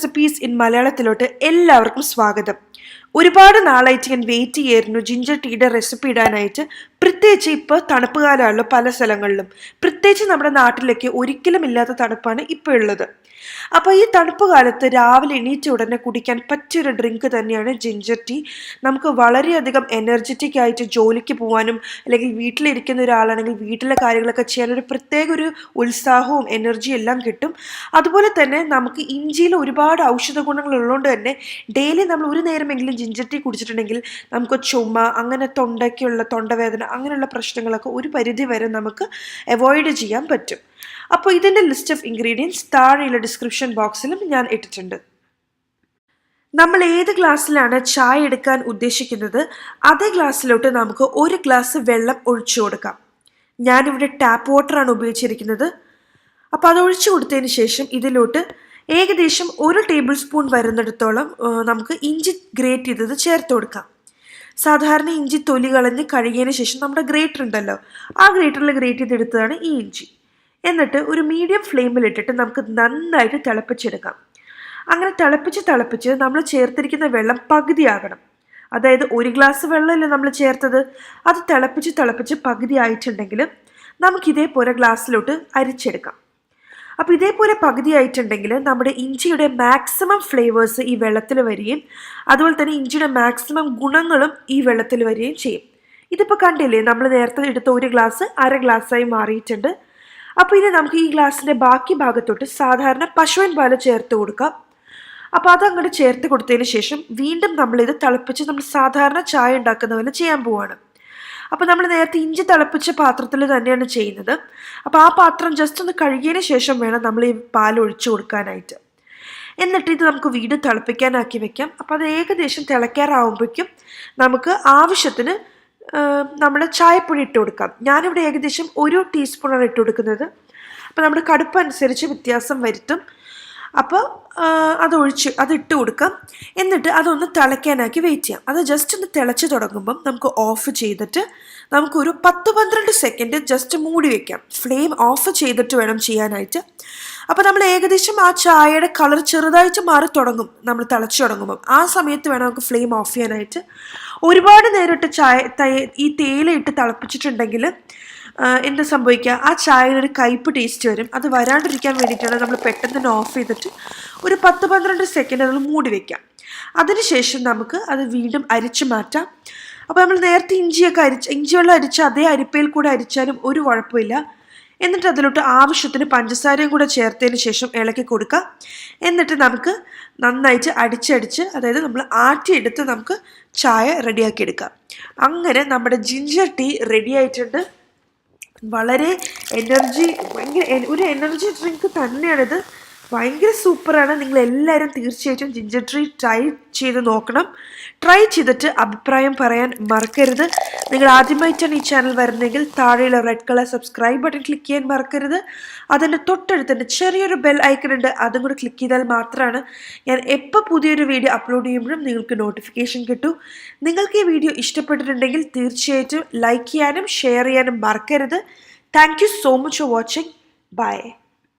recipes in മലയാളത്തിലോട്ട് എല്ലാവർക്കും സ്വാഗതം. ഒരുപാട് നാളായിട്ട് ഞാൻ വെയിറ്റ് ചെയ്യായിരുന്നു ജിഞ്ചർ ടീയുടെ റെസിപ്പി ഇടാനായിട്ട്. പ്രത്യേകിച്ച് ഇപ്പോൾ തണുപ്പ് കാലമാണല്ലോ പല സ്ഥലങ്ങളിലും. പ്രത്യേകിച്ച് നമ്മുടെ നാട്ടിലേക്ക് ഒരിക്കലും ഇല്ലാത്ത തണുപ്പാണ് ഇപ്പോൾ ഉള്ളത്. അപ്പോൾ ഈ തണുപ്പ് കാലത്ത് രാവിലെ എണീറ്റ ഉടനെ കുടിക്കാൻ പറ്റിയൊരു ഡ്രിങ്ക് തന്നെയാണ് ജിഞ്ചർ ടീ. നമുക്ക് വളരെയധികം എനർജറ്റിക് ആയിട്ട് ജോലിക്ക് പോകാനും അല്ലെങ്കിൽ വീട്ടിലിരിക്കുന്ന ഒരാളാണെങ്കിൽ വീട്ടിലെ കാര്യങ്ങളൊക്കെ ചെയ്യാനൊരു പ്രത്യേക ഒരു ഉത്സാഹവും എനർജിയും എല്ലാം കിട്ടും. അതുപോലെ തന്നെ നമുക്ക് ഇഞ്ചിയിൽ ഒരുപാട് ഔഷധ ഗുണങ്ങൾ ഉള്ളതുകൊണ്ട് തന്നെ ഡെയിലി നമ്മൾ ഒരു നേരമെങ്കിലും ജിഞ്ചർ ടീ കുടിച്ചിട്ടുണ്ടെങ്കിൽ നമുക്ക് ചുമ, അങ്ങനെ തൊണ്ടയ്ക്കുള്ള തൊണ്ടവേദന, അങ്ങനെയുള്ള പ്രശ്നങ്ങളൊക്കെ ഒരു പരിധി വരെ നമുക്ക് അവോയ്ഡ് ചെയ്യാൻ പറ്റും. അപ്പോൾ ഇതിൻ്റെ ലിസ്റ്റ് ഓഫ് ഇൻഗ്രീഡിയൻസ് താഴെയുള്ള ഡിസ്ക്രിപ്ഷൻ ബോക്സിലും ഞാൻ ഇട്ടിട്ടുണ്ട്. നമ്മൾ ഏത് ഗ്ലാസ്സിലാണ് ചായ എടുക്കാൻ ഉദ്ദേശിക്കുന്നത് അതേ ഗ്ലാസ്സിലോട്ട് നമുക്ക് ഒരു ഗ്ലാസ് വെള്ളം ഒഴിച്ചു കൊടുക്കാം. ഞാനിവിടെ ടാപ്പ് വാട്ടറാണ് ഉപയോഗിച്ചിരിക്കുന്നത്. അപ്പോൾ അത് ഒഴിച്ചു കൊടുത്തതിന് ശേഷം ഇതിലോട്ട് ഏകദേശം 1 ടേബിൾ സ്പൂൺ വരുന്നിടത്തോളം നമുക്ക് ഇഞ്ചി ഗ്രേറ്റ് ചെയ്തത് ചേർത്ത് കൊടുക്കാം. സാധാരണ ഇഞ്ചി തൊലി കളഞ്ഞ് കഴുകിയതിന് ശേഷം നമ്മുടെ ഗ്രേറ്റർ ഉണ്ടല്ലോ, ആ ഗ്രേറ്ററിൽ ഗ്രേറ്റ് ചെയ്തെടുത്തതാണ് ഈ ഇഞ്ചി. എന്നിട്ട് ഒരു മീഡിയം ഫ്ലെയിമിലിട്ടിട്ട് നമുക്ക് നന്നായിട്ട് തിളപ്പിച്ചെടുക്കാം. അങ്ങനെ തിളപ്പിച്ച് നമ്മൾ ചേർത്തിരിക്കുന്ന വെള്ളം പകുതിയാകണം. അതായത് 1 ഗ്ലാസ് വെള്ളമല്ലേ നമ്മൾ ചേർത്തത്, അത് തിളപ്പിച്ച് പകുതി ആയിട്ടുണ്ടെങ്കിൽ നമുക്കിതേപോലെ ഗ്ലാസ്സിലോട്ട് അരിച്ചെടുക്കാം. അപ്പോൾ ഇതേപോലെ പകുതി ആയിട്ടുണ്ടെങ്കിൽ നമ്മുടെ ഇഞ്ചിയുടെ മാക്സിമം ഫ്ലേവേഴ്സ് ഈ വെള്ളത്തിൽ വരികയും അതുപോലെ തന്നെ ഇഞ്ചിയുടെ മാക്സിമം ഗുണങ്ങളും ഈ വെള്ളത്തിൽ വരികയും ചെയ്യും. ഇതിപ്പോൾ കണ്ടില്ലേ, നമ്മൾ നേരത്തെ എടുത്ത 1 ഗ്ലാസ് 1/2 ഗ്ലാസ്സായി മാറിയിട്ടുണ്ട്. അപ്പോൾ ഇനി നമുക്ക് ഈ ഗ്ലാസ്സിൻ്റെ ബാക്കി ഭാഗത്തോട്ട് സാധാരണ പശുവിൻ പാല് ചേർത്ത് കൊടുക്കാം. അപ്പോൾ അതങ്ങോട്ട് ചേർത്ത് കൊടുത്തതിന് ശേഷം വീണ്ടും നമ്മളിത് തിളപ്പിച്ച് നമ്മൾ സാധാരണ ചായ ഉണ്ടാക്കുന്ന പോലെ ചെയ്യാൻ പോവുകയാണ്. അപ്പോൾ നമ്മൾ നേരത്തെ ഇഞ്ചി തിളപ്പിച്ച പാത്രത്തിൽ തന്നെയാണ് ചെയ്യുന്നത്. അപ്പോൾ ആ പാത്രം ജസ്റ്റ് ഒന്ന് കഴുകിയതിന് ശേഷം വേണം നമ്മൾ ഈ പാൽ ഒഴിച്ചു കൊടുക്കാനായിട്ട്. എന്നിട്ട് ഇത് നമുക്ക് വീണ്ടും തിളപ്പിക്കാനാക്കി വെക്കാം. അപ്പോൾ അത് ഏകദേശം തിളയ്ക്കാറാവുമ്പോഴേക്കും നമുക്ക് ആവശ്യത്തിന് നമ്മൾ ചായപ്പൊടി ഇട്ട് കൊടുക്കാം. ഞാനിവിടെ ഏകദേശം 1 ടീസ്പൂണാണ് ഇട്ട് കൊടുക്കുന്നത്. അപ്പോൾ നമ്മുടെ കടുപ്പ് അനുസരിച്ച് വ്യത്യാസം വരുത്തും. അപ്പോൾ അതിട്ട് കൊടുക്കാം. എന്നിട്ട് അതൊന്ന് തിളയ്ക്കാനാക്കി വെയിറ്റ് ചെയ്യാം. അത് ജസ്റ്റ് ഒന്ന് തിളച്ച് തുടങ്ങുമ്പം നമുക്ക് ഓഫ് ചെയ്തിട്ട് നമുക്കൊരു 10-12 സെക്കൻഡ് ജസ്റ്റ് മൂടി വയ്ക്കാം. ഫ്ലെയിം ഓഫ് ചെയ്തിട്ട് വേണം ചെയ്യാനായിട്ട്. അപ്പോൾ നമ്മൾ ഏകദേശം ആ ചായയുടെ കളർ ചെറുതായിട്ട് മാറി തുടങ്ങും നമ്മൾ തിളച്ച് തുടങ്ങുമ്പം. ആ സമയത്ത് വേണം നമുക്ക് ഫ്ലെയിം ഓഫ് ചെയ്യാനായിട്ട്. ഒരുപാട് നേരിട്ട് ഈ തേയിലയിട്ട് തിളപ്പിച്ചിട്ടുണ്ടെങ്കിൽ എന്താ സംഭവിക്കുക, ആ ചായയിലൊരു കയ്പ്പ് ടേസ്റ്റ് വരും. അത് വരാണ്ടിരിക്കാൻ വേണ്ടിയിട്ടാണ് നമ്മൾ പെട്ടെന്ന് തന്നെ ഓഫ് ചെയ്തിട്ട് ഒരു 10-12 സെക്കൻഡ് നമ്മൾ മൂടി വയ്ക്കാം. അതിനുശേഷം നമുക്ക് അത് വീണ്ടും അരിച്ച് മാറ്റാം. അപ്പോൾ നമ്മൾ നേരത്തെ ഇഞ്ചി വെള്ളം അരിച്ച അതേ അരിപ്പയിൽ കൂടെ അരിച്ചാലും ഒരു കുഴപ്പമില്ല. എന്നിട്ട് അതിലോട്ട് ആവശ്യത്തിന് പഞ്ചസാരയും കൂടെ ചേർത്തതിന് ശേഷം ഇളക്കി കൊടുക്കാം. എന്നിട്ട് നമുക്ക് നന്നായിട്ട് അടിച്ചടിച്ച്, അതായത് നമ്മൾ ആട്ടിയെടുത്ത് നമുക്ക് ചായ റെഡിയാക്കി എടുക്കാം. അങ്ങനെ നമ്മുടെ ജിഞ്ചർ ടീ റെഡി ആയിട്ടുണ്ട്. വളരെ ഒരു എനർജി ഡ്രിങ്ക് തന്നെയാണിത്. ഭയങ്കര സൂപ്പറാണ്. നിങ്ങളെല്ലാവരും തീർച്ചയായിട്ടും ജിഞ്ചർ ടീ ട്രൈ ചെയ്ത് നോക്കണം. ട്രൈ ചെയ്തിട്ട് അഭിപ്രായം പറയാൻ മറക്കരുത്. നിങ്ങൾ ആദ്യമായിട്ടാണ് ഈ ചാനൽ വരുന്നതെങ്കിൽ താഴെയുള്ള red colour subscribe button click ചെയ്യാൻ മറക്കരുത്. അതിൻ്റെ തൊട്ടടുത്തുണ്ട് ചെറിയൊരു ബെൽ ഐക്കൺ ഉണ്ട്, അതും കൂടെ ക്ലിക്ക് ചെയ്താൽ മാത്രമാണ് ഞാൻ എപ്പോൾ പുതിയൊരു വീഡിയോ അപ്ലോഡ് ചെയ്യുമ്പോഴും നിങ്ങൾക്ക് നോട്ടിഫിക്കേഷൻ കിട്ടും. നിങ്ങൾക്ക് ഈ വീഡിയോ ഇഷ്ടപ്പെട്ടിട്ടുണ്ടെങ്കിൽ തീർച്ചയായിട്ടും ലൈക്ക് ചെയ്യാനും ഷെയർ ചെയ്യാനും മറക്കരുത്. Thank you so much for watching. By.